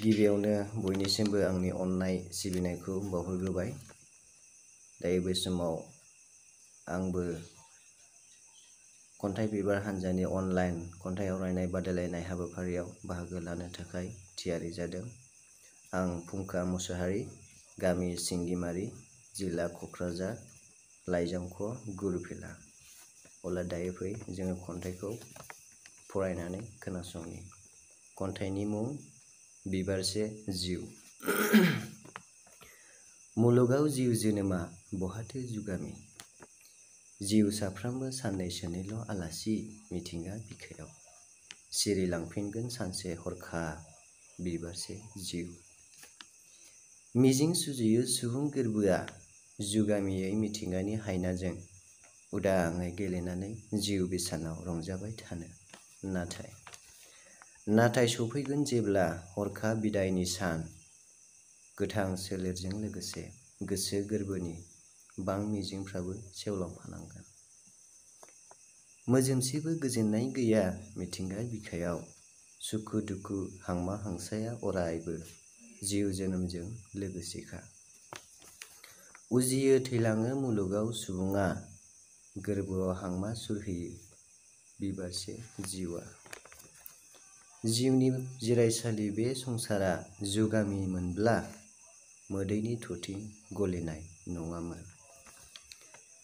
गिबियावनो बयनिसिमबो आंनि अननाय सिबिनायखौ बावहरग्रोबाय। दायो बे समाव आंबो खन्थाइ बिबार हान्जानि अनलाइन खन्थाइ आवरायनाय बादायलायनाय हाबाफारियाव बाहागो लानो थाखाय थियारि जादों। आं फुंखा मुसाहारि, गामि सिंगिमारि, जिल्ला क'क्राझार, लाइजामख' गुरुफिला। अब्ला दायो फै जोङो खन्थाइखौ फरायनानै खोनासंनि। खन्थाइनि मुं बिबारसे जिउ। मुलुगाव जिउ जोनोमा बहाथो जुगामि। जिउ साफ्रामबो साननैसोनिल' आलासि मिथिंगा बिखायाव। सिरि लांफिनगोन सानसे हरखाब बिबारसे जिउ। मिजिं सुजुयो सुबुं गोरबोआ जुगामियै मिथिंगानि हायनाजों उदाङै गेलेनानै जिउ बिसानाव रंजाबाय थानो। नाथाय सफैगोन जेब्ला हरखाब बिदायनि सान, गोथां सोलेरजों लोगोसे गोसो गोरबोनि बां मिजिंफ्राबो सेवलांफानांगोन। मोजोमसेबो गोजोननाय गैया मिथिंगा बिखायाव। सुखु दुखु हांमा हांसाया अरायबो जिउ जोनोमजों लोगोसेखा। उजियो थैलाङो मुलुगाव सुबुङा, गोरबोआव हांमा सुरहैयो बिबारसे जिउआ। जिउनि जिरायसालि बे संसारा जुगामि मोनब्ला मोदैनि थरथिं गलिनाय नङामोन।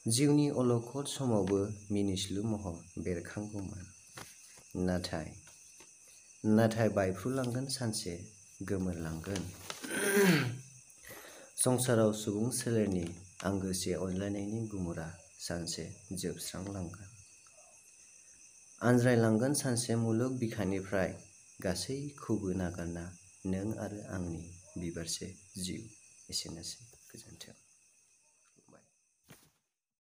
जिउनि अलखद समावबो मिनिस्लु महर बेरखांगौमोन। नाथाय बायफ्रुलांगोन सानसे गोमोरलांगोन। संसाराव सुबुं सोलेरनि आंगोसे अनज्लायनायनि गुमुरा सानसे जोबस्रांलांगोन। आनज्रायलांगोन सानसे मुलुग बिखानिफ्राय गासैखौबो नागारना नों आरो आंनि बिबारसे जिउ। एसेनोसै, गोजोन्थों।